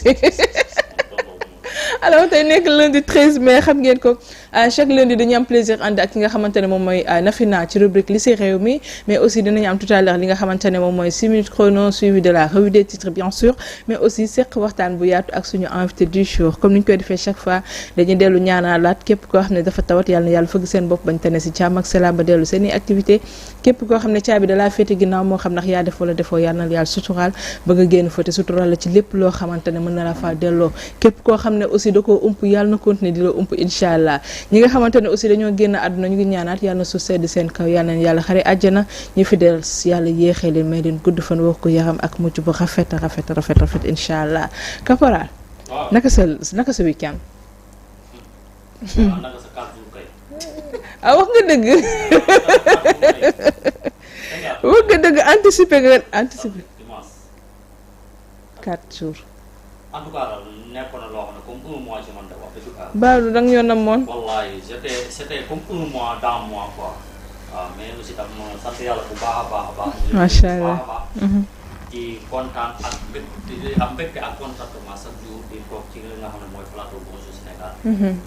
aussi. alors tey nekk lundi 13 mai xam ngeen ko chaque lundi dañuy am plaisir ànd ak ki nga xamante ne moom mooy Nafina ci rubrique li si réew mi mais aussi dinañu am tout à l'heure li nga xamante ne moom mooy 6 minutes chrono suivi de la revue des titres bien sûr mais aussi seq waxtaan bu yaatu ak suñu invité du jour comme ni ñu koy defee chaque fois dañuy dellu ñaanalaat képp koo xam ne dafa tawat yàlla na yàlla fëgg seen bopp bañ tane si jàmm ak salaam ba dellu seen i activité képp koo xam ne caabi da laa féete ginnaaw moo xam ndax yaa def wala defoo yàlla na yàlla suturaal ba nga génn fa te suturaal la ci lépp loo xamante ne mën na la faa delloo képp koo xam ne aussi da koo ump yàlla na continuer di la ump incha allah ñi nga xamante ne aussi dañoo génn àdduna ñu ngi ñaanaat yàlla na suuf sedd seen kaw yàlla na yàlla xare àjjana ñu fi del yàlla yéexee leen may leen gudd fan wax ko yaram ak mucc bu rafet incha allah caporal naka sa weekend wax nga dëgg wax nga dëgg anticiper 4 jours en tout cas nekkoon na loo xam ne comme 1 mois ci man de wax dëgg yàlla. Badou da nga ñoo namoon. wallahi c'était comme 1 mois dans mois quoi waaw mais aussi tam sant yàlla bu baax a baax. macha allah ci kontaan ak mbégte ak contentement chaque jour di toog ci li nga xam ne mooy plateau Bonjour Sénégal.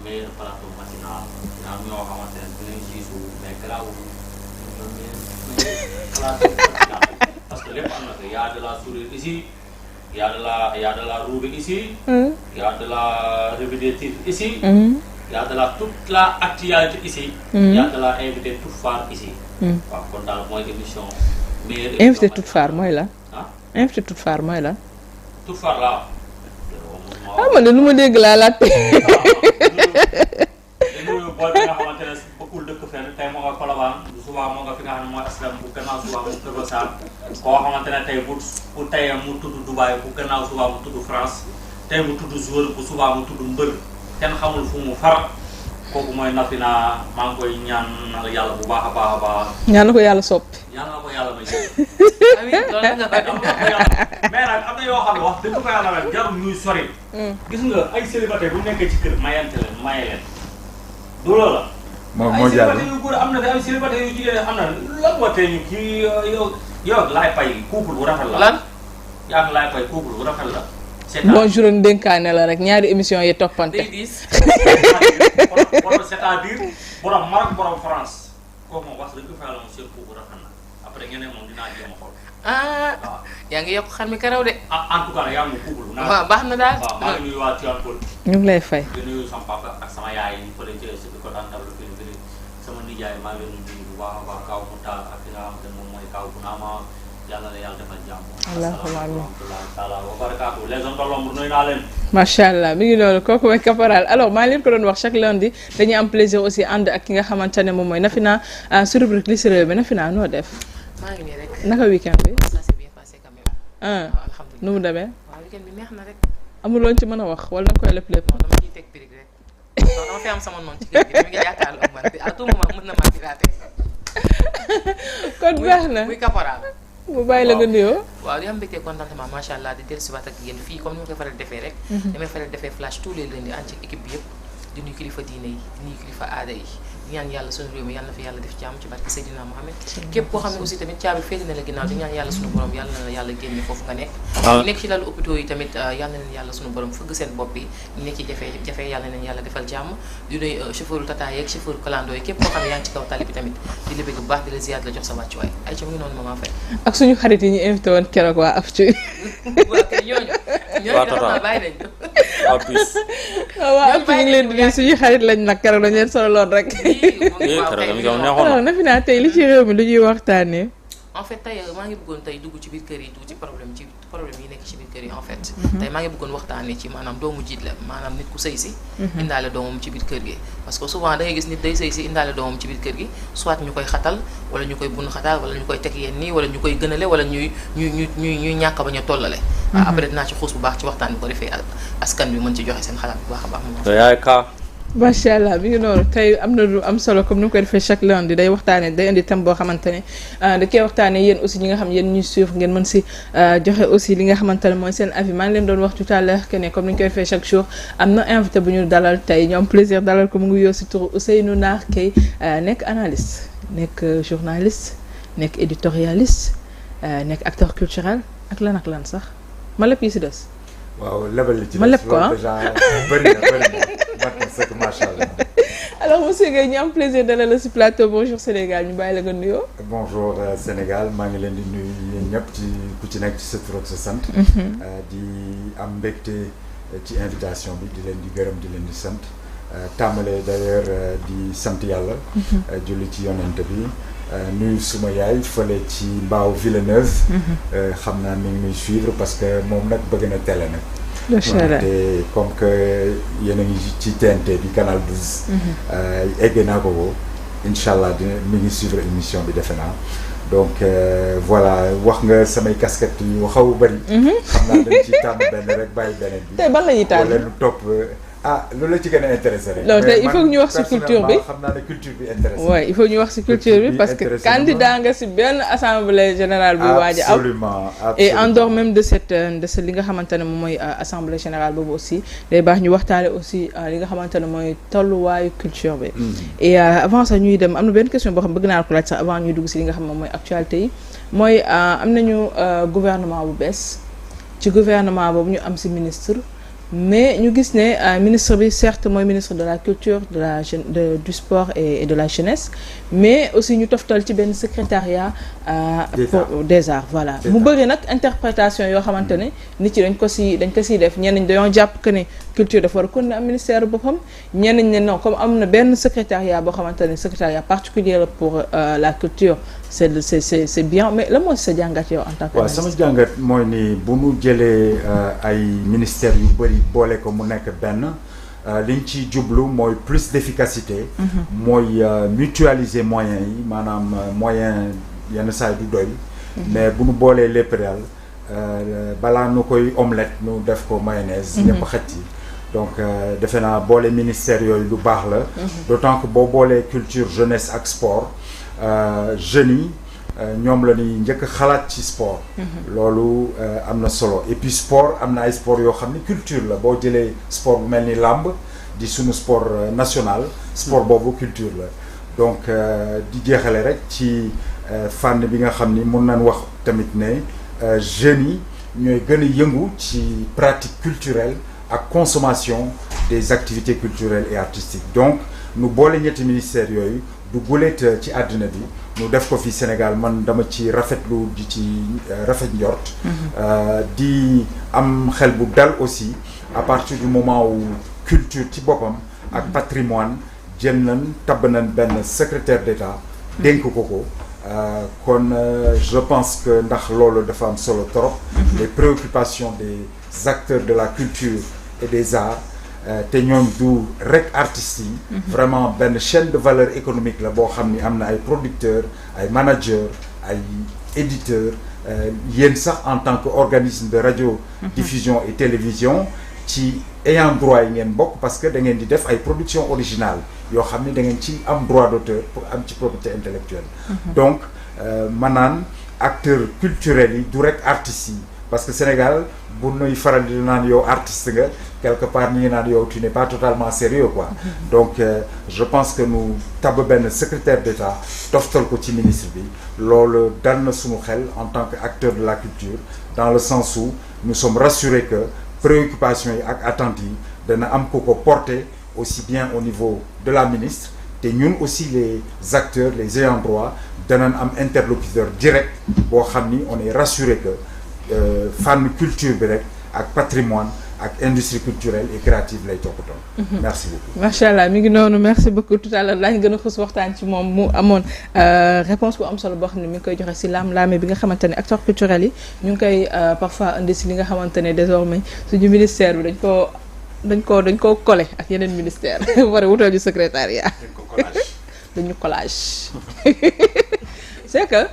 meilleur plateau matinal ñaar ñoo xamante ne dinañ siisu mais garaawul plateau matinal parce que lépp am na fi y a de la sourire ici. Il y a de la roue ici, il y a de la revue des titres ici, il y a de toute la actualité ici, il y a de la invité toute phare ici. waaw kon daal mooy émission. invité toute phare mooy la. invité toute phare mooy la. toute phare la. man de lu ma dégg laa laajte. dañu bool bi nga xamante ne bokkul dëkk fenn tey moo nga Colobane bu subaa moo nga fi nga xam ne mooy aslam bu gannaaw subaa mu Kër Massar koo xamante ne tey bu tey mu tudd Dubaï bu gannaaw subaa mu tudd France tey mu tudd joueur bu subaa mu tudd mbër kenn xamul fu mu far kooku mooy Nafina maa ngi koy ñaanal yàlla bu baax a baax a baax. ñaan na ko yàlla soppi. ñaan na ko yàlla may jël. mais nag am na yoo xam ne wax dëgg ko yàlla rek jarul ñuy sori. gis nga ay célibataire bu nekkee ci kër mayante leen maye leen. du loolu la. moo jàll ay célibataire yu góor am na fi ay célibataire yu jigéen am na lan moo tee ñu kii yow laay fay couple bu rafet la. lan yaa ngi laay fay couple bu rafet la. bonjour dénkaane la rek ñaari émission yi toppante. c'est-à-dire borom Maroc borom France kooku moom wax dëgg fa yàlla moom seen couple rafet na après ñeneen moom dinaa jéem a xool. waaw yaa ngi yokk xar mi karaw de. en tout cas yaa ngi couple. waaw baax na daal waaw maa ngi nuyu waa Tivaouane Peulh. ñu ngi lay fay. di nuyu sama papa ak sama yaay yi fële ci si ko daan tablu fii nii sama nijaay maa ngi leen di nuyu bu baax a baax kaw mu taal ak ki nga xamante ne moom mooy kaw bu naama yàlla na yàlla defal jàmm. allahumma amiin taala wa barakaatu les hommes de l'ombre nuyu naa leen. macha allah mi ngi noonu kooku mooy caporal alors maa leen ko doon wax chaque lundi dañuy am plaisir aussi ànd ak ki nga xamante ne moom mooy Nafina sur rubrique li si réew mi Nafina noo def. maa ngi nii rek. naka weekend bi. ça s'est bien passé quand même. alhamdulilah nu mu demee. waaw weekend bi neex na rek. amul loo ci mën a wax wala nga koy lépp. non dama ciy teg pirig rek. non dama fi am sama noonu ci kër gi mi ngi yaakaar ak man à tout moment mën na maa pirater. kon baax na muy caporal. mu bàyyi la nga nuyoo. waaw di am mbégte contentement macha allah di dellusiwaat ak yéen fii comme ni ma koy faral defee rek. damay faral defee flash tous les lundis ànd ci équipe bi yëpp di nuyu kilifa diine yi di nuyu kilifa aada yi di ñaan yàlla sunu réew mi yàlla na fi yàlla def jàmm ci barke Seydina Mohamed képp koo xam ne aussi tamit caabi féete na la ginnaaw di ñaan yàlla sunu borom yàlla na la yàlla génne foofu nga nekk ñu nekk ci lalu hôpitaux yi tamit yàlla na leen yàlla sunu borom fëgg seen bopp yi ñu nekk ci jafe yàlla na leen yàlla defal jàmm di nuyu chauffeur tata yeeg chauffeur clando yi képp koo xam ne yaa ngi ci kaw tali bi tamit di la bëgg bu baax di la ziyaar di la jox sa wàccuwaay ay ca mu ngi noonu Maman Faye ak suñu xarit yi ñu invité woon keroog waa AFTU waaw kay ñooñu dafa bàyyi nañ waaw AFTU ñu ngi leen di nuyu suñu xarit lañ nag keroog dañ leen sololoon rek alors Nafina tey li ci réew mi lu ñuy waxtaanee. en fait tey maa ngi bëggoon tey dugg ci biir kër yi dugg ci problème yi nekk ci biir kër yi en fait. tey maa ngi bëggoon waxtaanee ci maanaam doomu jiit la maanaam nit ku sëy si. indaale doomam ci biir kër gi. parce que souvent da ngay gis nit day sëy si indaale doomam ci biir kër gi soit ñu koy xatal wala ñu koy bun xatal wala ñu koy teg yenn nii wala ñu koy gënale wala ñuy ñàkk bañ a tollale. après dinaa ci xuus bu baax ci waxtaan bi ko defee askan bi mën ci joxe seen xalaat bu baax a baax. macha allah bi ngi noonu tey am na lu am solo comme ni mu koy defee chaque lundi day waxtaanee day indi thème boo xamante ne da koy waxtaanee yéen aussi ñi nga xam yéen ñuy suivre ngeen mën si joxe aussi li nga xamante ne mooy seen avis maa ngi leen doon wax tout à l'heure que ne comme ni ñu koy defee chaque jour am na invité bu ñu dalal tey ñu am plaisir dalal ko mu ngi yoo si turu Ousseynou Nar Gueye nekk analyste nekk journaliste nekk éditorialiste nekk acteur culturel ak lan sax ma lépp yi si des waaw lebal li ci ma leb ko déjà bëri na c'est que machallah. alors monsieur Gueye ñu am plaisir dalal la ci plateau Bonjour Sénégal ñu bàyyi la nga nuyoo. Bonjour Sénégal maa ngi leen di nuyu yéen ñëpp ci ku ci nekk ci sa tur ak sa sant. di am mbégte ci invitation bi di leen di gërëm di leen di sant tàmbale d'ailleurs di sant yàlla. julli ci yonent bi. nuyu suma yaay fële ci Mbao Villeneuve. xam naa mi ngi muy suivre parce que moom nag bëgg na télé nag. macha allah te comme que yéen a ngi ci TNT bi canal 12. egg naa ko ko incha allah dina mi ngi suivre émission bi defe naa donc voilà wax nga samay casquette yu xaw a bëri. xam naa dañ ci tànn benn rek bàyyi beneen bi. tey ban la ñuy tànn wala lu topp. loolu la ci gën a intéressé rek. loolu tey il faut ñu wax ci culture bi xam naa ne culture bi intéressé. oui il faut ñu wax ci culture bi parce que candidat nga ci benn assemblée générale bu waaj a am absolument et en dehors même de cette li nga xamante ne moom mooy assemblée générale boobu aussi day baax ñu waxtaane aussi li nga xamante ne mooy tolluwaayu culture bi. et avant ça ñuy dem am na benn question boo xam bëgg naa ko laaj sax avant ñuy dugg ci li nga xam moom mooy actualité yi mooy am nañu gouvernement bu bees ci gouvernement boobu ñu am ci ministre. mais ñu gis ne ministre bi certes mooy ministre de la culture du sport et de la jeunesse mais aussi ñu toftal ci benn secrétariat des arts voilà mu bëri nag interprétation yoo xamante ne nit yi dañ ko siy def ñenn ñi dañoo jàpp que ne culture dafa war a kon ne am ministère boppam ñenn ñi ne non comme am na benn secrétariat boo xamante ne secrétariat particulier pour la culture c'est bien mais la moo si sa jàngat yow en tant que waaw sama jàngat mooy ni bu mu jëlee ay ministères yu bëri boole ko mu nekk benn liñ ci jublu mooy plus d'efficacité mooy mutualiser moyens yi maanaam moyen yenn saa yi du doy mais bu nu boolee lépp daal balaa nu koy omelette nu def ko mayonnaise ñëpp xaj ci donc defe naa boole ministères yooyu lu baax la d'autant que boo boolee culture jeunesse ak sport jeunes yi ñoom la ñuy njëkk a xalaat ci sport loolu am na solo et puis sport am na ay sport yoo xam ne culture la boo jëlee sport bu mel ni làmb di sunu sport national sport boobu culture la donc di jeexale rek ci fànn bi nga xam ni mun nañ wax tamit ne jeunes yi ñooy gën a yëngu ci pratique culturelle ak consommation des activités culturelles et artistiques donc nu boole ñetti ministères yooyu du guléet ci àddina bi nu def ko fi Sénégal man dama ci rafetlu di ci rafet njort di am xel bu dal aussi à partir du moment où culture ci boppam ak patrimoine jël nañ tabb nañ benn secrétaire d'État dénk ko kon je pense que ndax loolu dafa am solo trop les préoccupations des acteurs de la culture et des arts te ñoom du rek artistes yi vraiment benn chaîne de valeur économique la boo xam ni am na ay producteurs ay managers ay éditeurs yéen sax en tant que organisme de radio diffusion et télévision ci ayant droit yi ngeen bokk parce que da ngeen di def ay production originale yoo xam ni da ngeen ci am droit d'auteur pour am ci propriété intellectuelle donc maanaam acteurs culturels yi du rek artistes yi parce que Sénégal bu nuy faral di naan yow artiste nga quelque part ñu ngi naan yow tu n'es pas totalement sérieux quoi donc je pense que nu tabb benn secrétaire d'État toftal ko ci ministre bi loolu dal na suñu xel en tant que acteur de la culture dans le sens où nous sommes rassurés que préoccupations yi ak attentes yi dana am ko porter aussi bien au niveau de la ministre te ñun aussi les acteurs les ayants droit danañ am interlocuteur direct boo xam ni on est rassuré que fànn culture bi rek ak patrimoine ak industrie culturelle et créative lay toppatoo. merci beaucoup. macha allah mi ngi noonu merci beaucoup tout à l'heure daañu gën a xus waxtaan ci moom mu amoon réponse bu am solo boo xam ne mi ngi koy joxe si laame bi nga xamante ne acteurs culturels yi ñu ngi koy parfois indi si li nga xamante ne désormais suñu ministère bi dañ koo collé ak yeneen ministère war a wutal ñu secrétariat. dañu collage c'est que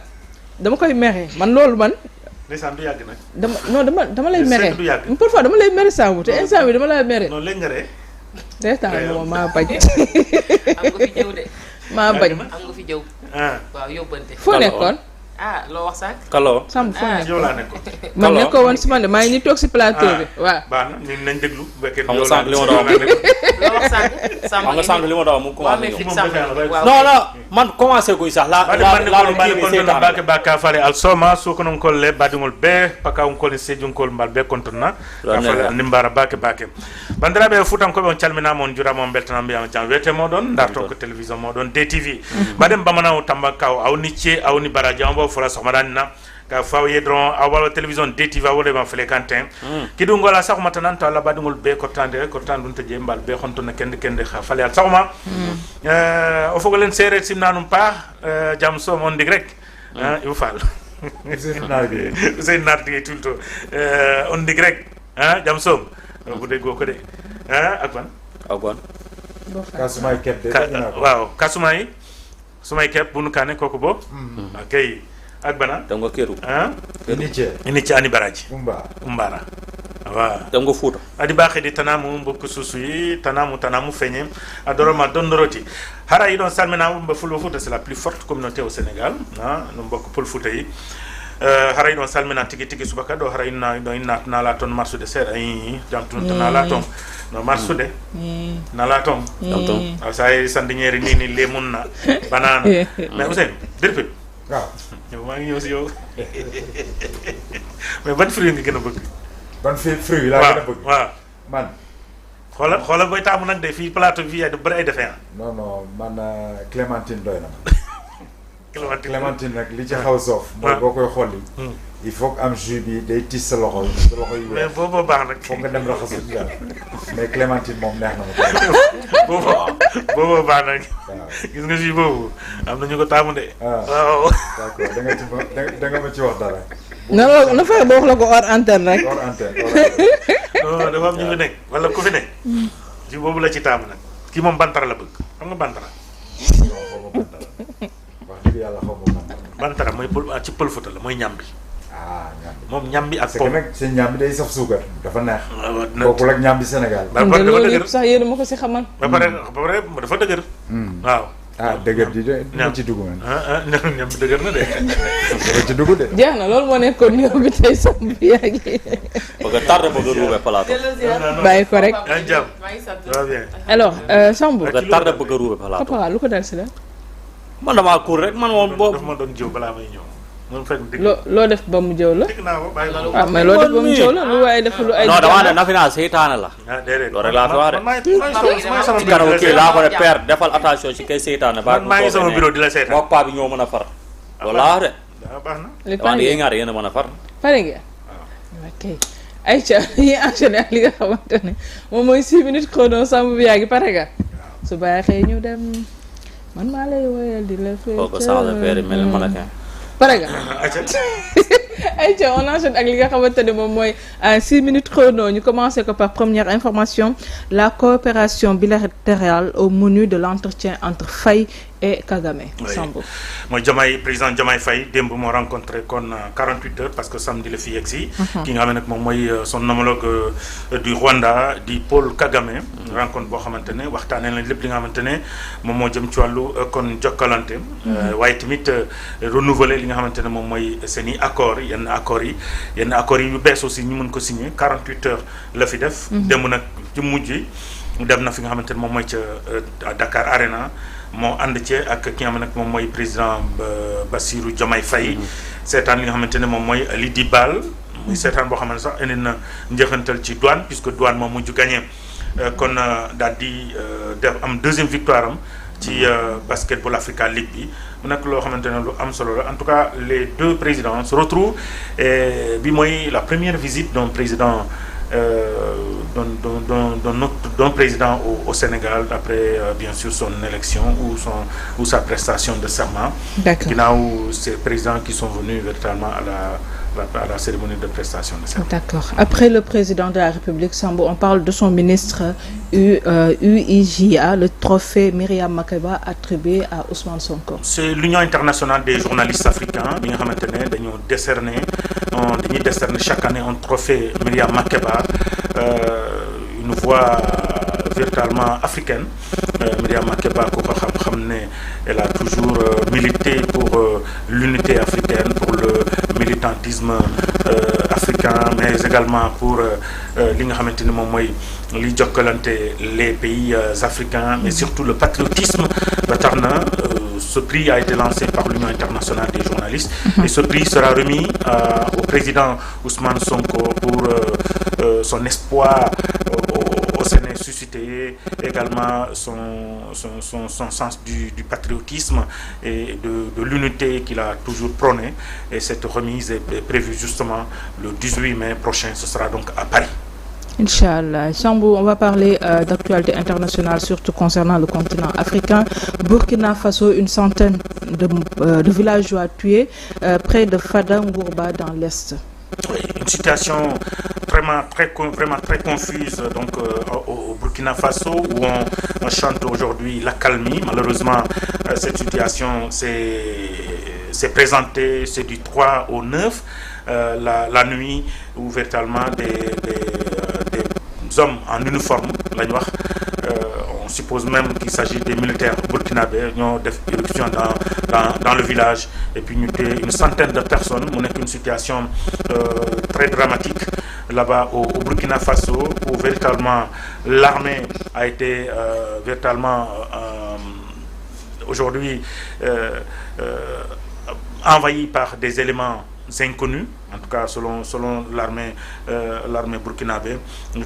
dama koy mere loolu man. ndeysaan du yàgg nag. dama lay mere parfois dama lay mere saabu te instant bi dama lay mere. non léegi nga ree. reetaan moom maa bañ. am nga fi jëw de. maa bañ am nga fi jëw. ah waaw yóbbante. foo nekkoon. ah loo wax sànq. Kallo. Samb foo nekk yow laa nekkoon. man ne ko woon si man de maa ngi ni toog si plateau bi waaw. baax na ñun nañ déglu bu fekkee xam nga sànq li ma doon wax loo wax sànq. xam nga sànq li ma doon wax mu commencé fit ñëw. Samb waaw. non non man commencé kuy sax la bade kontona bake baka fale al soma sukonon kolle badingol be paka on kolni sejunkol mbal be kontona fale nimbara bake bandiraɓe futankoɓe on calminama on jurama on beltanama mbiyama jam wiyete moɗon darton ko télévision moɗon DTV mbaɗen bamana o tamba kaw awni cie awni baraji on bo fola sohmaɗanina ka faw yedron a wala télévision DTV a wolema fele kantin kiɗu ngola sahoma tanan to allah baɗigol be kottande ɗum to je mbal be hontona kende ha fale al sahoma o fogolen seereer simna ɗum paax jam soom on ndig rek Ibou Fall Ousseynou Nardi tout le temps on ndig rek jam soom bu dee goo ko de ak ban Kasumay Kep de waaw Kasumay Sumay Kep bunu kaane kooku bo akay ak bana dem nga Kéru Inice ani baraji umbara waaw dem nga Fuuta adi baaxedi tanamu mbokk suusu yi tanamu feeñe adoroma dondoroti hara yi ɗon salminama mba Fulɓe Fouta c'est la plus forte communauté au Sénégal no mbokk Pël Fouta yi hara yi ɗon salmina tigi subaka ɗo hara ɗo nala toon marsude seeɗa jam tun to nala toon no marsude nala toon sa yi sandiñeeri ni lemunna banana mais Ousseynou dirpit waaw yow maa ngi ñëw si yow mais ban fruit nga gën a bëgg ban fruit laa gën a bëgg waaw man xoolal booy taamu nag de fii plateau fii ay bëri ay defee non man clémentine doy na ma clémentine nag li ci xaw soof mooy boo koy xolli il faut que am jus bi day tis sa loxo yu mais boobu baax nag foog nga dem raxasu daal mais clémentine moom neex na ma boobu baax nag gis nga jus boobu am na ñu ko taamu de waaw d'accord da nga ma ci wax dara na fexe ba wax la ko hors antenne rek non dafa am ñu fi nekk wala ku fi nekk jus boobu la ci taamu nag kii moom bantara la bëgg xam nga bantara wax dëgg yàlla xaw ma bantara mooy ci Pël Fuuta la mooy ñambi ñambi moom ñambi ak pomme nag seen ñambi day saf suukar dafa neex bokkul ak ñambi Sénégal loolu yëpp sax yéen ma ko si xamal ba pare dafa dëgër waaw dëgër di de dina ci dugg man ñambi dëgër na de dina ci dugg de jeex na loolu moo nekkoon ñëw bi tey Samb yaa ngi bëgg a tardé bëgg a ruube plateau bàyyi ko rek jàmm va bien alors Samb bëgg a tardé bëgg a ruube plateau papa lu ko dal si la man damaa cour rek man moom boobu dafa ma doon jiw balaa may ñëw loo def ba mu jëw la waaw mais loo def ba mu jëw la lu waaye def lu ay non damaa ne Nafina seytaane la loolu rek laa fi wax de ci kanam kii laa ko ne père defal attention ci kay seytaane ba maa ngi sama bureau di la seytaane mook paa bi ñoo mën a far loolu laa wax de baax na dama ne yéen ñaar yéen a mën a far pare nga ok Aïcha yi enchaîné ak li nga xamante ne moom mooy 6 minutes chrono Samb bi yaa ngi pare nga su baaxee ñu dem man maa lay woyal di la fee ko changé père yi mel ni mannequin pare nga Aïcha on enchaîne ak li nga xamante ne moom mooy 6 minutes chrono ñu commencé ko par première information la coopération bilatérale au menu de l'entretien entre Faye et Kagame. Samb mooy président Diomaye Faye démb moo rencontré kon 48 heures parce que samedi la fi yegg si ki nga xam ne nag moom mooy son homologue du Rwanda di Paul Kagame rencontre boo xamante ne waxtaanee nañ lépp li nga xamante ne moom moo jëm ci wàllu kon jokkalante waaye tamit renouveler li nga xamante ne moom mooy seen i accords yenn accords yi yu bees aussi ñu mën ko signer 48 heures la fi def démb nag ci mujj dem na fi nga xamante ne moom mooy ca Dakar Arena moo ànd ci ak ki nga xam ne nag moom mooy président Bassirou Diomaye Faye seetaan li nga xamante ne moom mooy li di baal muy seetaan boo xamante ne sax indi na njëxantal ci douane puisque douane moom mujj gagné kon daal di def am deuxième victoire am ci Basketball Africa League bi mu nekk loo xamante ne lu am solo la en tout cas les deux présidents se retrouvent bi mooy la première visite d'un président d'un président au Sénégal après bien sûr son élection ou sa prestation de serment. D'accord. Ginnaaw ces présidents qui sont venus véritablement à la cérémonie de prestation de serment. D'accord. Après le président de la République, Samb, on parle de son ministre UIJA, le trophée Myriam Makeba attribué à Ousmane Sonko. C'est l'Union internationale des journalistes africains bi nga xamante ne dañoo décerner chaque année un trophée Myriam Makeba une voix véritable véritablement africaine. Myriam Makeba ku ko xam ne elle a toujours milité pour l'unité africaine, pour le militantisme africain, mais également pour li nga xamante ni moom mooy li jokkalante les pays africains, mais surtout le patriotisme. ba tax na ce prix a été lancé par l'Union internationale des journalistes et ce prix sera remis au président Ousmane Sonko pour son espoir au Sénégal suscité, également son sens du patriotisme et de l'unité qu'il a toujours prôné. Et cette remise est prévue justement le 18 mai prochain. Ce sera donc à Paris. Inch'Allah. Sambou, on va parler d'actualité internationale, surtout concernant le continent africain. Burkina Faso, une centaine de villageois tués près de Fada Ngourba dans l'Est. Oui, une situation vraiment très confuse donc au Burkina Faso, où on chante aujourd'hui l'accalmie. Malheureusement, cette situation s'est présentée, c'est du 3 au 9, la nuit, où véritablement des hommes en uniforme, on suppose même qu'il s'agit des militaires burkinabés, ñoo def éruption dans le village, et puis une centaine de personnes. On est une situation très dramatique là-bas au Burkina Faso, où véritablement l'armée a été véritablement aujourd'hui envahie par des éléments inconnus, en tout cas selon l'armée burkinabé,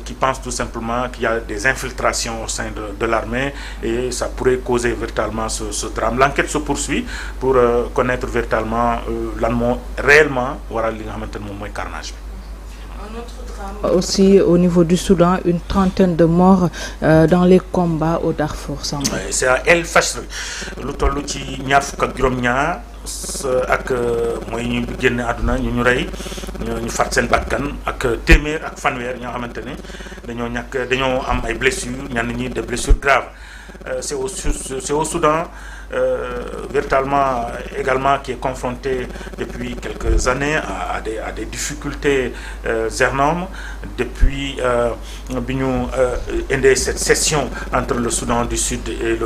qui pense tout simplement qu'il y a des infiltrations au sein de l'armée, et ça pourrait causer véritablement ce drame. L'enquête se poursuit pour connaître véritablement réellement li nga xamante ne moom mooy carnage bi. Un autre drame aussi au niveau du Soudan, une trentaine de morts dans les combats au Darfour. C'est à El Fasher lu toll ci ñaar fukk ak juróom-ñaar ak mooy ñu génn àdduna ñu rey ñu faat seen bakkan ak téeméer ak fanweer ñoo xamante ne dañoo am ay blessures, ñenn ñi des blessures graves. C'est au Soudan véritablement également qui est confronté depuis quelques années à des difficultés énormes depuis bi ñu indee cette session entre le Soudan du Sud et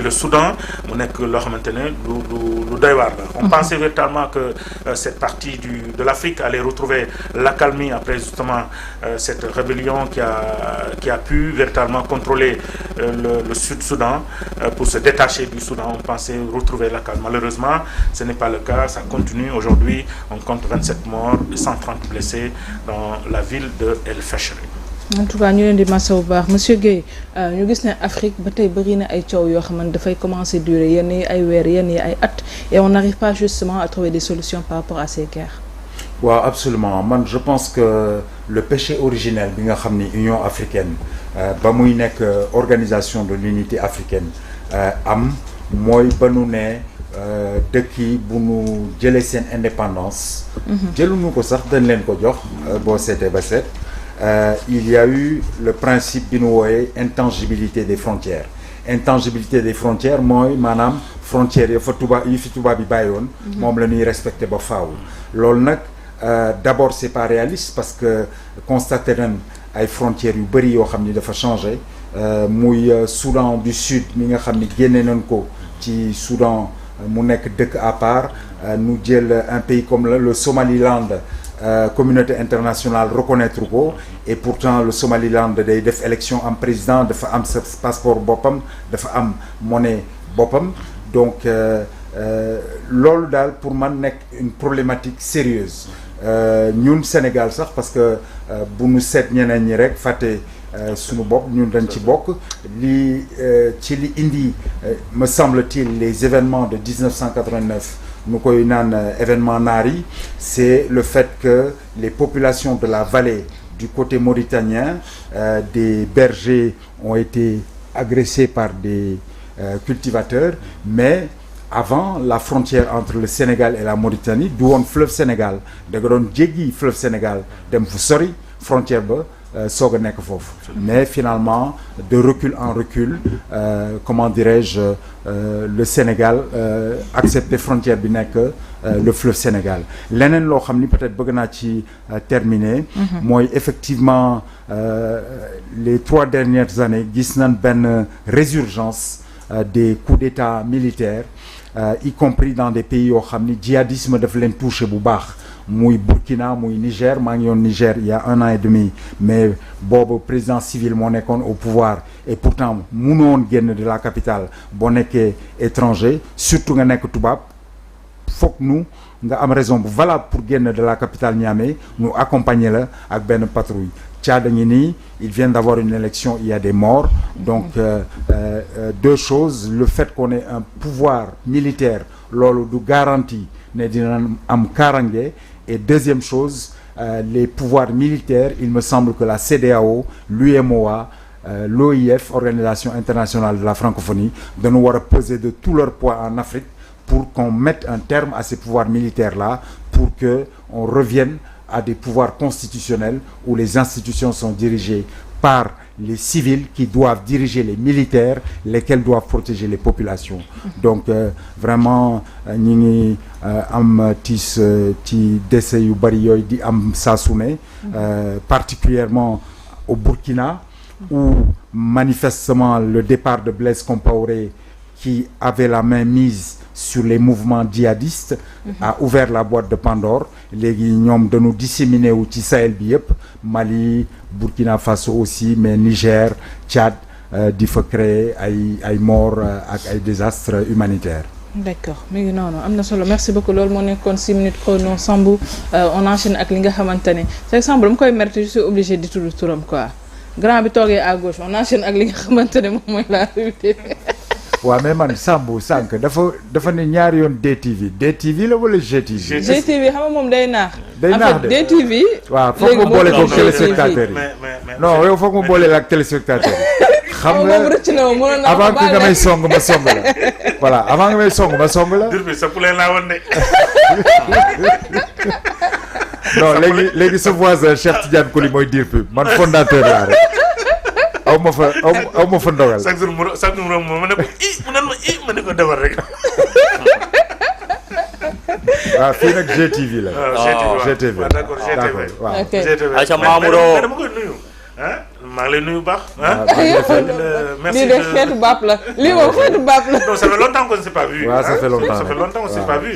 le Soudan mu nekk loo xamante ne lu doy waar la. On pensait véritablement que cette partie de l'Afrique allait retrouver l'accalmie après justement cette rébellion qui a pu véritablement contrôler le Sud-Soudan pour se détacher du Soudan. On pensait retrouver la calme. Malheureusement, ce n'est pas le cas. Ça continue. Aujourd'hui, on compte 27 morts et 130 blessés dans la ville de El Fasher. En tout cas ñu leen di masawu baax monsieur Guèye ñu gis ne Afrique ba tey bëri na ay coow yoo xamante dafay commencer durer yenn yi ay weer yenn yi ay at, et on n'arrive pas justement à trouver des solutions par rapport à ces guerres. waaw absolument. Man je pense que le péché originel bi nga xam ni Union africaine ba muy nekk organisation de l'unité africaine mooy ba nu ne dëkk yi bu nu jëlee seen indépendance. jëluñu ko sax dañ leen ko jox boo seetee ba seet. Il y a eu le principe bi nu wooyee intangibilité des frontières. Intangibilité des frontières mooy maanaam frontières yi fi tubaab bi bàyyi woon. moom la ñuy respecté ba faaw. loolu nag d'abord c'est pas réaliste parce que constaté nañ ay frontières yu bëri yoo xam ni dafa changé. Muy Soudan du Sud mi nga xam ni génne nañ ko ci Soudan mu nekk dëkk à part. nu jël un pays comme le Somaliland. Communauté internationale reconnaître ko, et pourtant le Somaliland day def élection am président, dafa am sa passeport boppam, dafa am monnaie boppam. Donc loolu daal pour man nekk une problématique sérieuse. Ñun Sénégal sax parce que bu nu seet ñeneen ñi rek fàtte sunu bopp ñun dañ ci bokk li ci li indi me semble-t-il les événements de 1989 nu koy naan événement naar yi, c'est le fait que les populations de la vallée du côté mauritanien, des bergers ont été agressés par des cultivateurs, mais avant la frontière entre le Sénégal et la Mauritanie du woon fleuve Sénégal da nga doon jéggi fleuve Sénégal dem fu sori, frontière ba soog a nekk foofu mais finalement de recul en recul comment dirais-je le Sénégal accepté frontière bi nekk le fleuve Sénégal leneen loo xam ni peut-être bëgg naa ci terminer mooy effectivement les 3 dernières années gis nañ benn résurgence des coups d'État militaires y compris dans des pays yoo xam ni djihadisme daf leen touché bu baax muy Burkina muy Niger maa ngi yoon Niger il y a 1 an et demi mais boobu président civil moo nekkoon au pouvoir et pourtant mënoon génn de la capitale boo nekkee étranger surtout nga nekk tubaab foog nu nga am raison bu valable pour génn de la capitale Niamey nu accompagner la ak benn patrouille Tchad a ngi nii il vient d'avoir une élection il y a des morts donc 2 choses le fait qu'on ait un pouvoir militaire loolu du garantie ne dina am karange et deuxième chose les pouvoirs militaires il me semble que la CEDEAO l'UEMOA l'OIF Organisation internationale de la francophonie dañu war a peser de tout leur poids en Afrique pour qu'on mette un terme à ces pouvoirs militaires là pour que on revienne à des pouvoirs constitutionnels où les institutions sont dirigées par les civils qui doivent diriger les militaires lesquels doivent protéger les populations donc vraiment ñi ngi am tiis ci décès yu bari yooyu di am saa su ne particulièrement au Burkina où manifestement le départ de Blaise Compaoré qui avait la main mise sur les mouvements djihadistes a ouvert la boîte de Pandore léegi ñoom dañu disséminer wu ci Sahel bi yëpp Mali Burkina Faso aussi mais Niger Tchad di fa créer ay morts ak ay désastres humanitaires. D'accord mi ngi noonu am na solo merci beaucoup loolu moo nekkoon 6 minutes chrono Sambou on enchaîne ak li nga xamante ne c'est Sambou dama koy merte je suis obligé di tudd turam quoi grand bi toogee à gauche on enchaîne ak li nga xamante ne moom mooy la réalité. waaw mais man Sambou sànq dafa ne ñaari yoon DTV la wala GTV. GTV xam nga moom day naax. day naax de DTV. waaw foog nga boole ko téléspectateurs yi. non yow foog nga boole la ak téléspectateurs yi. xam nga avant que nga may song ma song la voilà avant nga may song ma song la. dur bi sa poulet laa woon de. non léegi sa voisin Cheikh Tidiane Koli mooy dir bi man fondateur laa rek. aw ma fa ndogal. chaque jour mu ne ko mu ne ma ne ko defar rek. waaw fii nag GTV la. GTV waaw d'accord GTV waaw GTV. Aïcha Mamoudou dama koy nuyu. maa ngi lay nuyu bu baax. merci de xeetu baap la lii moom xeetu baap la. non ça fait longtemps qu'on ne s'est pas vu. waaw ça fait longtemps qu'on ne s'est pas vu.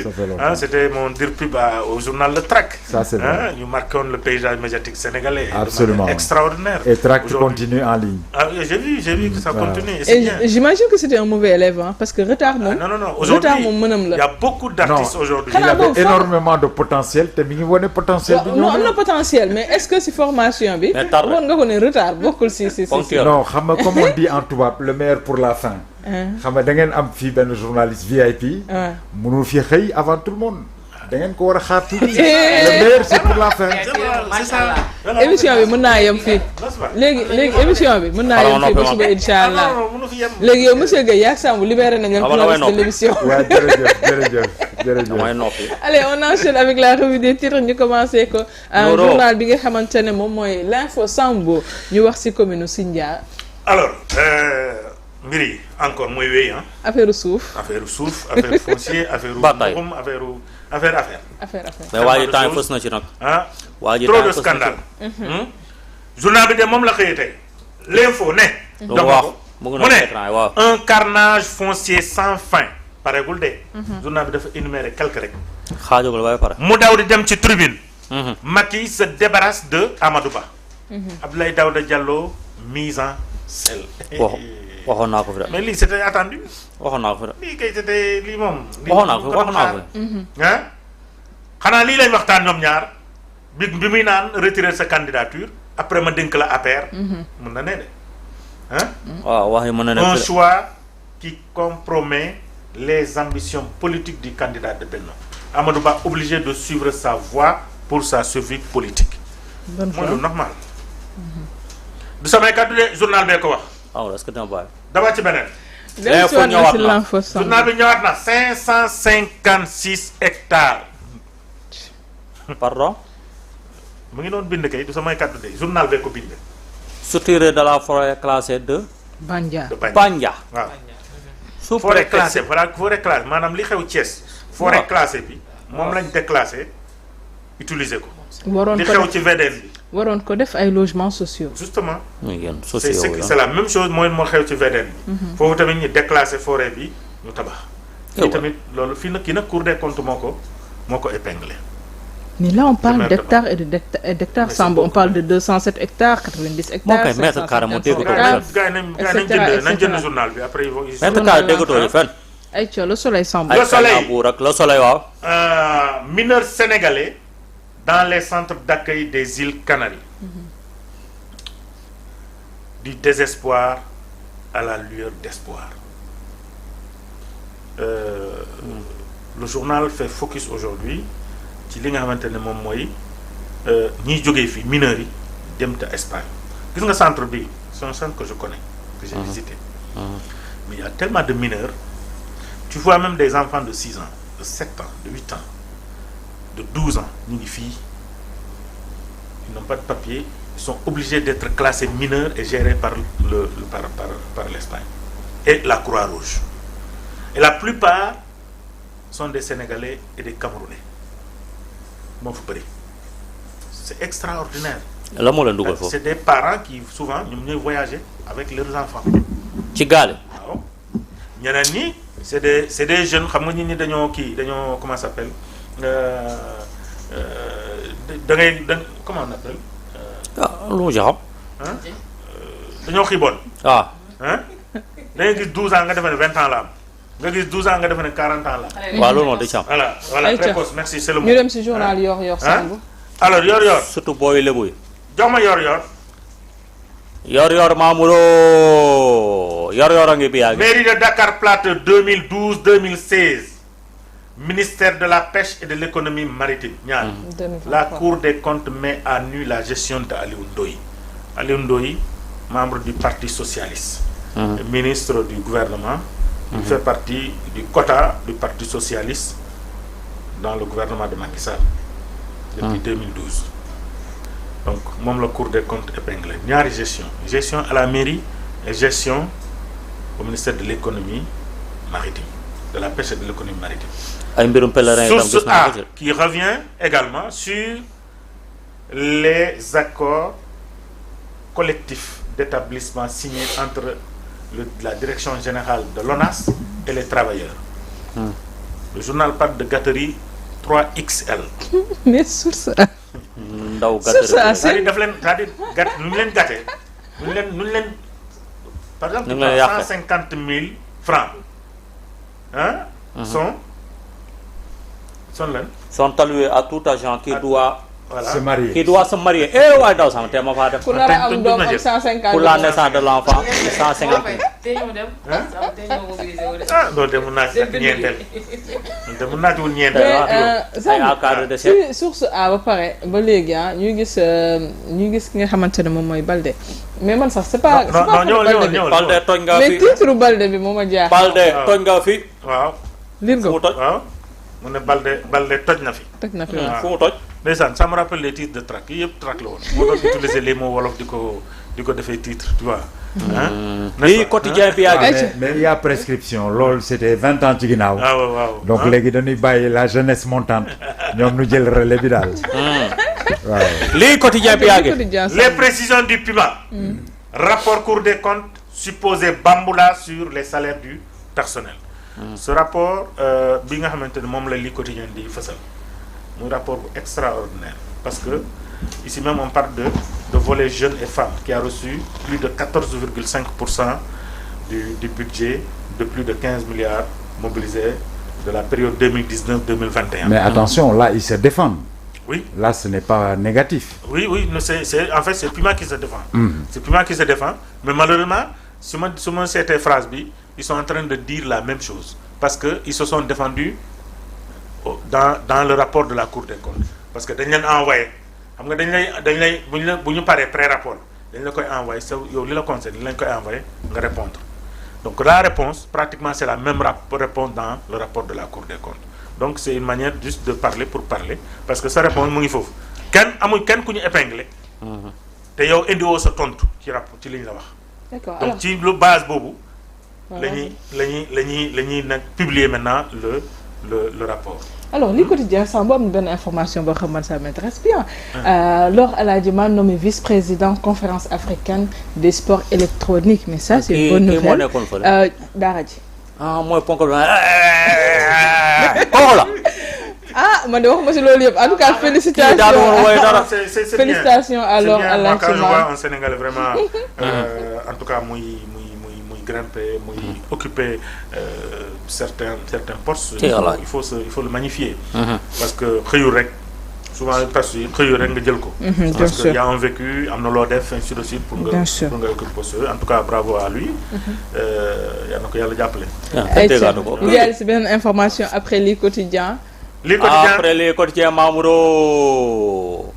C'était mon dire pub au journal Le Trac. Ça c'est vrai. Ñu marquons le paysage médiatique sénégalais. Absolument. Extraordinaire. Et Trac continue en ligne. Ah j'ai vu que ça continue. Et c'est bien. J'imagine que c'était un mauvais élève parce que retard moom. Non aujourd'hui retard moom mënam la. Il y a beaucoup d'artistes aujourd'hui. Il avait énormément de potentiel te mi ngi wane potentiel bi. non am na potentiel mais est-ce que si formation bi. woon nga ko ne retard bokkul si. non xam nga comme on dit en tubaab le meilleur pour la fin. xam nga da ngeen am fii benn journaliste VIP. mënul fi xëy avant tout le monde. da ngeen ko war a xaar tuuti. le meilleur c'est pour la fin. c'est ça. émission bi mën naa yem fii. léegi émission bi mën naa yem fii ba suba incha allah. léegi yow monsieur Guèye yaa Sambou libéré nañu leen de l'émission. waaw jërëjëf. allez on enchaîne avec la revue des titres ñu commencé ko. journal bi nga xamante ne moom mooy l'info Sambou ñu wax ci commune Sindia. alors mbir yi encore mooy wéy affaire suuf. affaire foncier affaire mboqum affaire. mais waa ji temps fës na ci nag. waa ji trop de scandale. journal bi de moom la xëyee tey. l'info ne. mu ne un carnage foncier sans fin. pareegul de. journal bi dafa énumérer quelque rek. xaajagul waaye pare. mu daw di dem ci tribune. Macky se débarrasse de Amadou Ba. Abdoulaye Daouda Diallo mise en selle. waxoon naa ko fi de. mais lii c'était attendu. waxoon naa ko fi de. lii kay c'était lii moom. waxoon naa ko fi. xanaa lii lañ waxtaan ñoom ñaar bi muy naan retirer sa candidature après ma dénk la APR. mun na ne de. waaw wax yi mën na ne. un choix qui compromet les ambitions politiques du candidat de Benno. Amadou Ba obligé de suivre sa voie pour sa survie politique. mooy lu normal. du samay kàddu de journal bee ko wax. waaw est-ce que dina bàyyi. dama ci beneen. journal bi ñëwaat na 556 hectares. pardon. mu ngi doon bind kay du samay kàddu de journal bee ko bind. Soutiré de la forêt classée de. Bandia Bandia. waaw. sous forêt prétexte classée voilà forêt classée maanaam li xew Thiès. forêt classée bi moom lañ déclassé utiliser ko. waroon li ko xew def ci VDN bi. waroon ko def ay logements sociaux. justement. c'est la même chose mooy moo xew ci VDN bi. foofu tamit ñu déclassé forêt bi ñu tabax. fii tamit loolu fii nag kii nag Cour des comptes moo ko épinglé. mais là on parle d'hectares et d'hectares Samb on parle de 207 hectares 90 hectares. moo koy mètre carré moo dégg nañ jënd journal bi après. mètre carré déggatoo ñu fenn. ay ca le soleil Samb. le soleil le soleil waaw. mineurs sénégalais dans les centres d'accueil des îles Canaries. Du désespoir à la lueur d'espoir. Le journal fait focus aujourd'hui ci li nga xamante ne moom mooy ñiy jógee fii mineurs yi dem te Espagne gis nga centre bi c'est un centre que je connais que j'ai visité mais il y a tellement de mineurs tu vois même des enfants de 6 ans de 7 ans de 8 ans de 12 ans ñu ngi fii ils n'ont pas de papier ils sont obligés d'être classés mineurs et gérés par l'Espagne et la Croix-Rouge et la plupart sont des Sénégalais et des Camerounais moo fa bëri c'est extraordinaire. la moo leen dugal foofu. c'est des parents qui souvent ñoom ñooy voyager avec leurs enfants. ci gaale. waaw ñeneen ñi c'est des jeunes xam nga nit ñi dañoo comment ça s'appelle comment on appelle. lu mu jaxam. dañoo xiiboon. waaw. da ngay gis 12 ans nga defe ne 20 ans la am. nga gis 12 ans nga defe ne 40 ans la. waaw loolu moom da ci am. voilà précoce merci c'est le mot. ñu dem ci journal Yor-Yor Samb. alors Yor-Yor. surtout booy lébu yi. jox ma Yor-Yor. Yor-Yor Mamoudou Yor-Yor a ngi bi yaa ngi. mairie de Dakar Plateau 2012-2016 ministère de la pêche et de l'économie maritime ñaar. La Cour des comptes met à nu la gestion de Aliou Ndoye. Aliou Ndoye membre du Parti socialiste. Ministre du gouvernement. Il fait partie du quota du Parti socialiste dans le gouvernement de Macky Sall depuis 2012. Donc moom la Cour des comptes épinglé ñaari gestion à la mairie et gestion au ministère de l'économie maritime de la pêche et de l'économie maritime. ay mbirum pèlerin itam source A qui revient également sur les accords collectifs d'établissement signés entre la direction générale de l'ONAS et les travailleurs. Le journal parle de gâterie 3XL. mais source A. ndaw gâterie c'est-à-dire daf leen c'est-à-dire gâte nu ñu leen gâtee nu ñu leen par exemple 150 000 francs sont alloués à tout agent qui doit se marier. Qui doit se marier. Waaye daw sama tema faa def. ku nar a am doom am 150. pour la naissance de l'enfant 150. loolu de mun naa ci ñeenteel. loolu de mun naa ci wut ñeenteel. ci source A ba pare ba léegi ñuy gis ki nga xamante ne moom mooy Balde. mais man sax c'est pas. ñëw Balde tooñ nga fi mais titre Balde bi moo ma jaaxal. Balde tooñ nga fi. waaw. lire nga fu mu toj. waaw mu ne Balde toj na fi. toj na fi waaw fu mu toj. ndeysaan ça me rappelle les titres de track yi yëpp track la woon moo doon utiliser les mots wolof di ko defee titre tu vois. lii quotidien bi yaa ngi. mais il y a prescription loolu c'était 20 ans ci ginnaaw. waaw donc léegi dañuy bàyyi la jeunesse montante ñoom nu jël relais bi daal. waaw. lii quotidien bi yaa ngi. les précisions du PUMA. rapport Cour des comptes supposé bamboula sur les salaires du personnel. ce rapport bi nga xamante ne moom la lii quotidien di fësal. un rapport extraordinaire parce que ici même on parle de volet jeunes et femmes qui a reçu plus de 14,5% du budget de plus de 15 milliards mobilisés de la période 2019-2021. Mais attention, là ils se défendent. Oui. Là ce n'est pas négatif. Oui, en fait c'est Puma qui se défend. C'est Puma qui se défend, mais malheureusement su ma seetee phrase bi ils sont en train de dire la même chose parce que ils se sont défendus dans le rapport de la Cour des comptes parce que dañ leen envoyé xam nga dañ lay bu ñu paree pré-rapport dañ la koy envoyé sa yow li la concerne li lañ koy envoyé nga répondre donc la réponse pratiquement c'est la même réponse dans le rapport de la Cour des comptes donc c'est une manière juste de parler pour parler parce que sa réponse mu ngi foofu kenn ku ñu épinglé. te yow indiwoo sa tontu ci rapport ci li ñu la wax. D'accord. Donc ci lu base boobu. la ñuy nag publier maintenant le rapport. Alors li quotidien sax boo am benn information boo xam man ça m'intéresse bien. Laure Aladji Mane nommé vice-président conférence africaine des sports électroniques mais ça c'est une bonne nouvelle. Daara ji. mooy ponk bi la. Man de waxuma si loolu yëpp en tout cas félicitations à Laure Aladji Mane. Quand je vois un Sénégalais vraiment en tout cas muy grimper, muy occuper certains postes. Il faut le magnifier. Parce que xëyul rek souvent parce que xëyul rek nga jël ko. Parce que y a un vécu, am na loo def ainsi de suite pour nga occuper poste. En tout cas bravo à lui. Yal na ko yàlla jàppale. Il y a si benn information après les quotidiens. Après les quotidiens Mamoudou.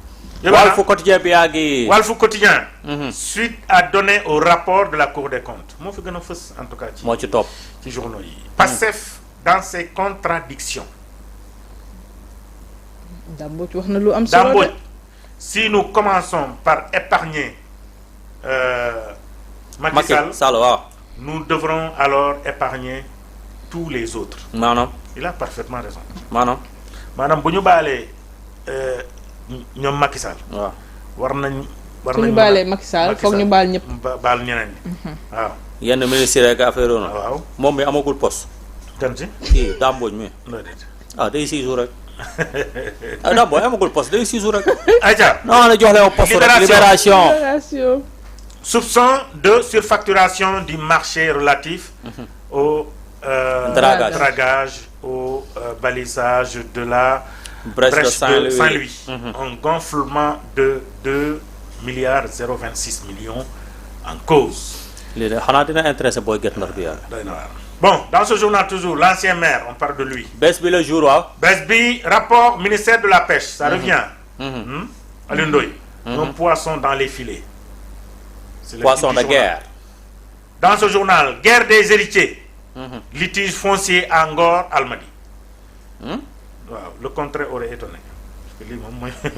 Walf Quotidien bi yaa ngi. Walf Quotidien. Suite à donner au rapport de la Cour des comptes. moo fi gën a fës en tout cas ci. moo ci topp ci journaux yi. Pastef dans ses contradictions. Dambodj wax na lu am solo. Dambodj si nous commençons par épargner Macky Sall waaw. nous devrons alors épargner tous les autres. maanaam. Il a parfaitement raison. maanaam bu ñu baalee ñoom Macky Sall. waaw war nañ ñu baalee Macky Sall foog ñu baal ñëpp. baal ñeneen ñi. waaw. yenn ministère ak affaire yoon. waaw moom mi amagul poste. kan si. kii Dambodj mi. day 6 jours rek. Dambodj amagul poste day 6 jours rek. ayca non la jox leen poste rek. Libération. Soupçon de surfacturation du marché relatif au dragage, au balisage de la brèche de Saint-Louis. Un gonflement de 2 milliards 026 millions en cause. Bon, dans ce journal toujours, l'ancien maire, on parle de lui. Besbi le jour, wow. Besbi, rapport ministère de la pêche, ça revient. Alioune Ndoye. Un poisson dans les filets. Poisson de guerre. Dans ce journal, guerre des héritiers. Litige foncier à Ngor, Almadi. Le contraire aurait étonné. Parce que lui,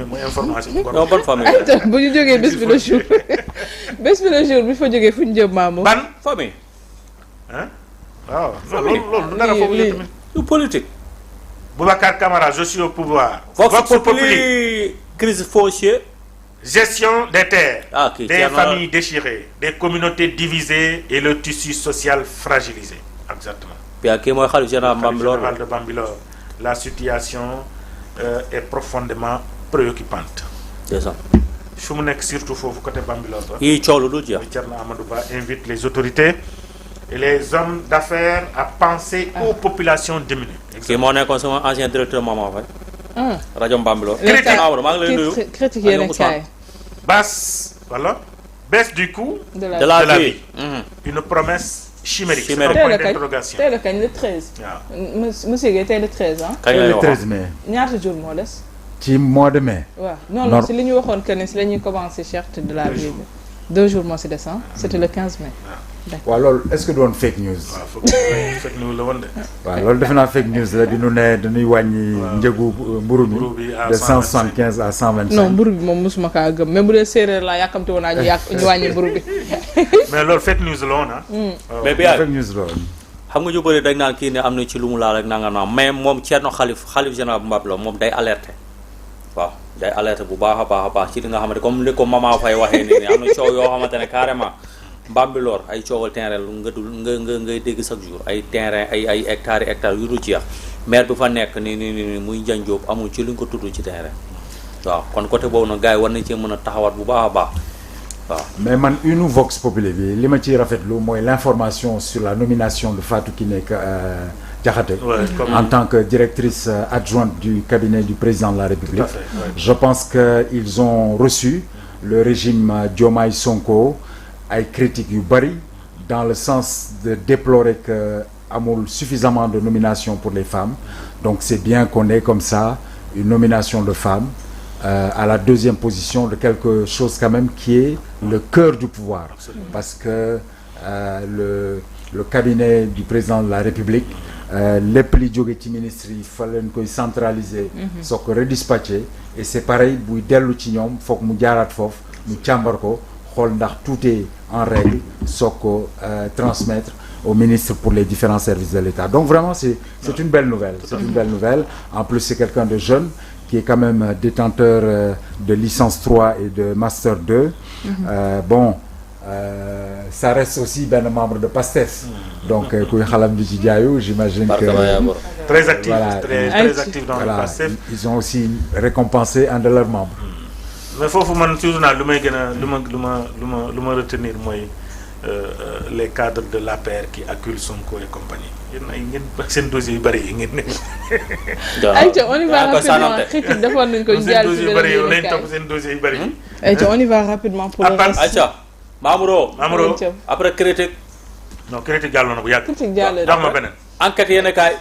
moi, information. Non, bonne famille. Attends, vous avez joué Besbi le jour. Besbi le jour, il faut jouer Fundio Mamo. Bonne famille. Hein? Ah, c'est politique. Boubacar Camara, je suis au pouvoir. Vox Populi, crise foncière. Gestion des terres, des familles déchirées, des communautés divisées et le tissu social fragilisé. Exactement. Puis à qui moi, le général de Bambilor. La situation est profondément préoccupante. C'est ça. Je suis surtout faux côté Bambilor. Amadouba invite les autorités et les hommes d'affaires à penser aux populations diminuées. Qui mon ancien directeur maman Radio Bambilor. Critiquer les cas. Baisse du coût de la vie. Une promesse chimérique. C'est un point d'interrogation. C'est le 13. Monsieur Gueye, c'est le 13. Le 13 mai. Ñaata jour moo des. Ci mois de mai. waaw non si li ñu waxoon que ne si la ñuy commencé charte de la vie. 2 jours moo si des. C'était le 15 mai. waaw loolu est-ce que doon fake news. fake news la woon de. waaw loolu defe naa fake news la di nu ne dañuy wàññi njëgu mburu bi de 175 à 125. non mburu bi moom mosuma kaa gëm même bu dee séeréer laa yàkkamte woon naa ñu wàññi mburu bi. mais loolu fake news la woon mais bi fake news la woon. xam nga ñu bëri dañ naan kii ne am na ci lu mu laal rek nanga naam mais moom Thierno xalif général bu Mbablo moom day alerté waaw day alerté bu baax a baax ci li nga xamante comme li ko Mama Faye waxee nii am na coow yoo xamante ne carrément. Bambilor ay coowal terrain ngay dégg chaque jour ay terrain ay hectares yu dul jeex maire bi fa nekk ni muy Ndiagne Diop amul ci lu ñu ko tudd ci terrain waaw kon côté boobu nag gars yi war nañ cee mën a taxawaat bu baax a baax waaw. mais man une Vox Populi bi li ma ciy rafetlu mooy l'information sur la nomination de Fatou Kiné Diakhaté en tant que directrice adjointe du cabinet du président de la République. Je pense que ils ont reçu le régime Diomaye Sonko. ay critiques yu bari dans le sens de déplorer que amul suffisamment de nominations pour les femmes donc c'est bien qu'on ait comme ça une nomination de femmes à la deuxième position de quelque chose quand même qui est le cœur du pouvoir. Absolument. Parce que le cabinet du président de la République lépp li jóge ci ministre yi fa leen koy centraliser. soo ko redispatcher et c'est pareil buy dellu ci ñoom foog mu jaaraat foofu mu càmbar ko xool ndax tout est en règle soo ko transmettre au ministre pour les différents services de l'État. Donc vraiment c'est une belle nouvelle. C'est une belle nouvelle. En plus c'est quelqu'un de jeune qui est quand même détenteur de licence 3 et de master 2. Ça reste aussi benn membre de PASTEF. Donc kuy xalam di ci jaayu j'imagine que très actif, voilà, très actif dans le PASTEF. Ils ont aussi récompensé un de leurs membres. Mais foofu man toujours naa lu may gën a lu ma retenir mooy les cadres de l'APR qui acculent Sonko et compagnie. yéen ay ngeen seen dossiers yu bëri yi ngeen ne. ayca on y va rapidement critique defoon nañu ko seen dossiers yu bëri yi nañ topp seen dossiers yu bëri yi. ayca on y va rapidement pour le reste. ayca Mamouro après critique. non critique jàll na bu yàgg. critique jàll na ma beneen. enquête yéen kaay.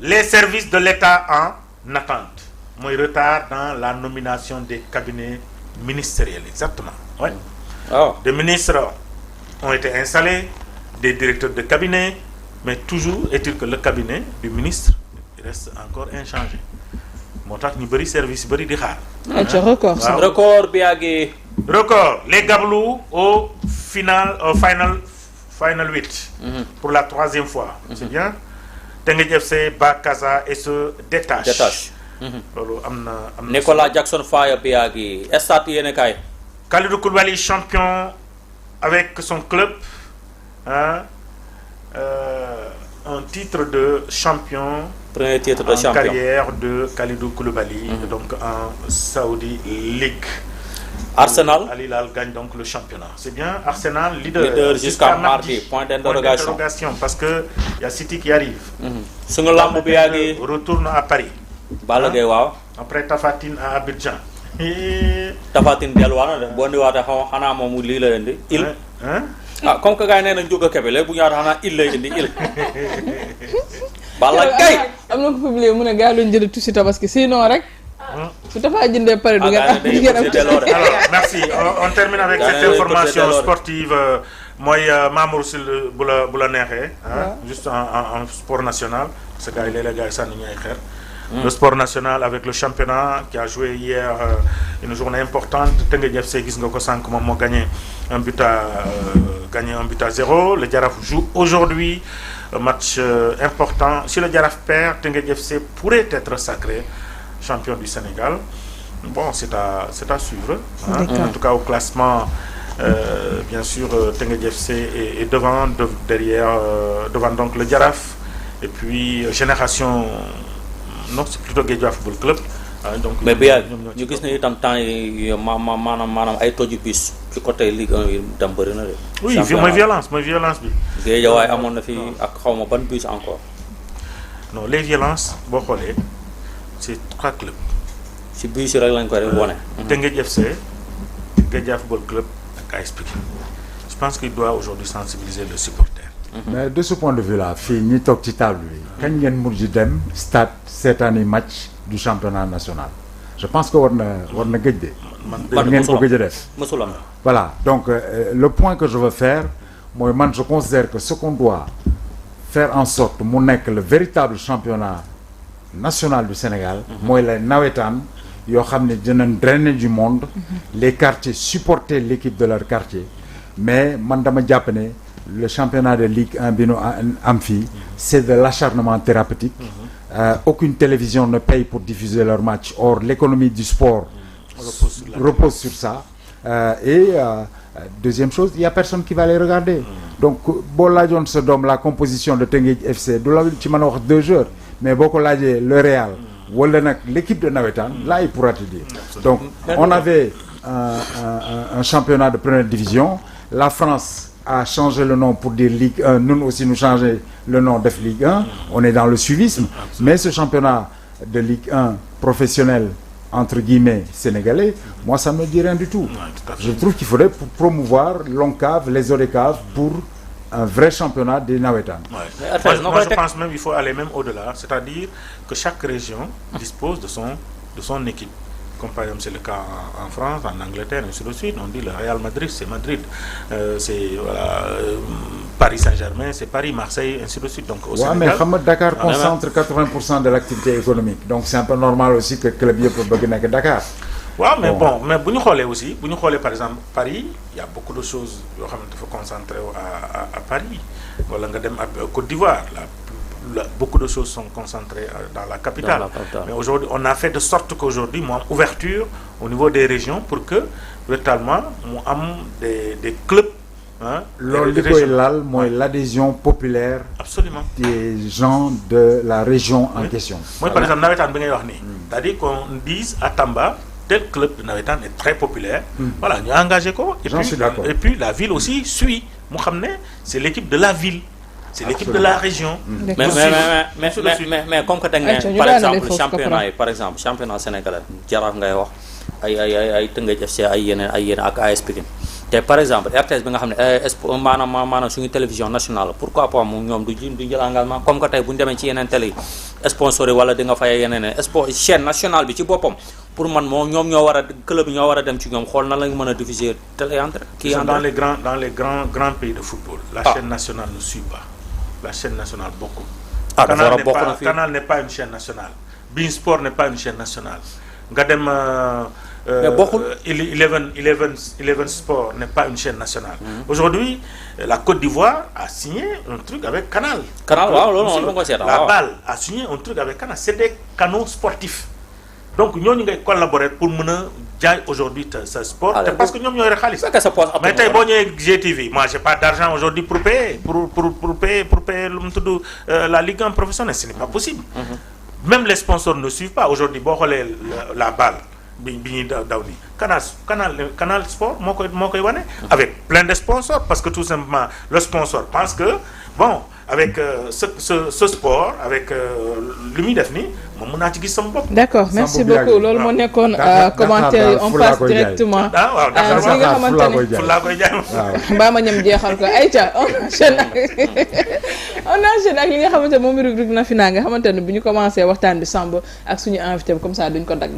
les services de l'État en attente. mooy retard dans la nomination des cabinets ministériels exactement. oui. Des ministres ont été installés, des directeurs de cabinet, mais toujours est-il que le cabinet du ministre reste encore inchangé. moo tax ñu bëri service yu bëri di xaar. record waaw record bi yàggee. record les Gablous au final 8. pour la 3e fois. c'est bien. Teungueth FC bat Casa et se détache. loolu am na Nicolas Jackson Faye bi yàggee stade yéen kaay. Kalidou Koulibaly champion avec son club. Un titre de champion. Premier titre de champion en carrière de Kalidou Koulibaly. Donc en Saudi League. Arsenal. Al Hilal gagne donc le championnat. C'est bien. Arsenal leader jusqu'à mardi. Point d'interrogation. Parce que y a City qui arrive. Sunu lamb bi yàggee. Retourne à Paris. Balla Gaye waaw. Après Tapha Tine à Abidjan. Tapha Tine delluwaat na de boo ndiwaatee xanaa moom lii la leen di il. Comme que gars yi nee nañ jóg a kebe léegi bu ñu waxee xanaa il lay indi il. Balla Gaye am na ko publié mu ne gars yi doon jënd tuuti tabaski sinon rek. su Tapha jëndee pare du ngeen am. Alors merci on termine avec cette information sportive mooy Mamour Sil bu la neexee. juste en sport national parce que gars yi léeg-léeg gars yi sànni ñu ay xeer. Le sport national avec le championnat qui a joué hier une journée importante. Teungueth FC gis nga ko sànq moom moo gagné un but à 0. Le Jaraaf joue aujourd'hui un match important. Si le Jaraaf perd, Teungueth FC pourrait être sacré champion du Sénégal. Bon, c'est à suivre. En tout cas au classement, bien sûr, Teungueth FC est devant donc le Jaraaf et puis Génération. Non, c'est plutôt Guédiawaye Football Club. Donc mais bi ñu gis ne itam temps yi maanaam ay toju bis ci côté Ligue 1 yi tam bëri na de. oui mooy violence bi. Guédiawaye amoon na fi ak xawma ban bus encore. non les violences boo xoolee c'est 3 clubs. ci bus yi rek lañ ko rek wone. Teungueth FC Guédiawaye Football Club ak AS Pikine. Je pense qu'il doit aujourd'hui sensibiliser le supporter. Mais de ce point de vue là fii ñi toog ci table bi kañ ngeen mujj dem stade seetaani match du championnat national je pense que war na gëj de. war ngeen ko gëj a def. Voilà donc le point que je veux faire mooy man je considère que ce qu'on doit faire en sorte mu nekk le véritable championnat national du Sénégal. mooy la nawetaan yoo xam ne dinañ drainer du monde. Les quartiers supporter l'équipe de leur quartier mais man dama jàpp ne. Le championnat de Ligue 1 bi nu am fii c'est de l'acharnement thérapeutique. Aucune télévision ne paye pour diffuser leurs matchs. Or l'économie du sport repose sur ça. Deuxième chose, il y a personne qui va les regarder. Donc boo laajoon sa doom la composition de Teungueth FC du la ci mën a wax 2 joueurs mais boo ko laajee le Real wala nag l'équipe de nawetaan là il pourra te dire. Donc on avait un championnat de première division. La France a changé le nom pour dire Ligue 1. Nous aussi nous changer le nom def Ligue 1. On est dans le suivisme. Mais ce championnat de Ligue 1 professionnel entre guillemets sénégalais, moi ça ne me dit rien du tout. Je trouve qu'il faudrait promouvoir l'ONCAV, les ODCAV pour un vrai championnat des nawetaan. Moi je pense même il faut aller même au-delà, c'est-à-dire que chaque région dispose de son équipe. Comme par exemple c'est le cas en France, en Angleterre, et ainsi de suite. On dit le Real Madrid, c'est Madrid. Paris Saint-Germain c'est Paris, Marseille, ainsi de suite. Donc au Sénégal mais xam nga Dakar concentre 80% de l'activité économique, donc c'est un peu normal aussi que club yëpp bëgg nekk Dakar. waaw mais bon mais bu ñu xoolee aussi bu ñu xoolee par exemple Paris il y a beaucoup de choses yoo xam ne dafa concentré à Paris wala nga dem à Côte d'Ivoire beaucoup de choses sont concentrées dans la capitale. Mais aujourd'hui on a fait de sorte qu'aujourd'hui mu am ouverture au niveau des régions pour que véritablement mu am des clubs. loolu li koy laal mooy l'adhésion populaire. Absolument. Des gens de la région en question. Moi par exemple nawetaan bi ngay wax nii. c'est-à-dire qu'on dise à Tamba tel club de nawetaan est très populaire. Voilà ñu engagé ko. J'en suis d'accord. Et puis la ville aussi suit mu xam ne c'est l'équipe de la ville. C'est l'équipe de la région. mais comme que da nga ne par exemple championnat yi par exemple championnat sénégalais Jaraaf ngay wax ay Teungueth FC ay yeneen ak AS Pikine te par exemple RTS bi nga xam ne maanaam suñu télévision nationale pourquoi pas moom ñoom du jël engagement comme que tey bu ñu demee ci yeneen télé yi sponsor yi wala di nga fay yeneen chaîne nationale bi ci boppam pour man moom ñoom ñoo war a club yi ñoo war a dem ci ñoom xool nan la ñu mën a diffuser télé entre dans les grands pays de football la chaîne nationale ne suit pas. La chaîne nationale beaucoup. Canal n'est pas une chaîne nationale. Bein Sport n'est pas une chaîne nationale. Gadem Eleven Sport n'est pas une chaîne nationale. Aujourd'hui, la Côte d'Ivoire a signé un truc avec Canal. La Balle a signé un truc avec Canal. C'est des canaux sportifs. Donc nous avons collaboré pour jaay aujourd'hui ce sport parce que ñoom ñooy rek xaalis mais tey boo ñëwee GTV moi j'ai pas d'argent aujourd'hui pour payer lu mu tudd la Ligue 1 professionnelle ce n'est pas possible. Même les sponsors ne suivent pas aujourd'hui boo xoolee la balle bi ñuy daw nii Canal Sport moo koy wane avec plein de sponsors parce que tout simplement le sponsor pense que bon avec ce sport avec li muy def nii moom mën naa ci gis sama bopp. D'accord merci beaucoup loolu moo nekkoon commentaire yi on passe directement. waaw li nga xamante ne fu laa koy jaay mbaa ma ñam jeexal ko ayca on enchaîne ak li nga xamante ne moom rubrique Nafina nga xamante ne bu ñu commencé waxtaan bi Samb ak suñu invité bi comme ça duñ ko dagg.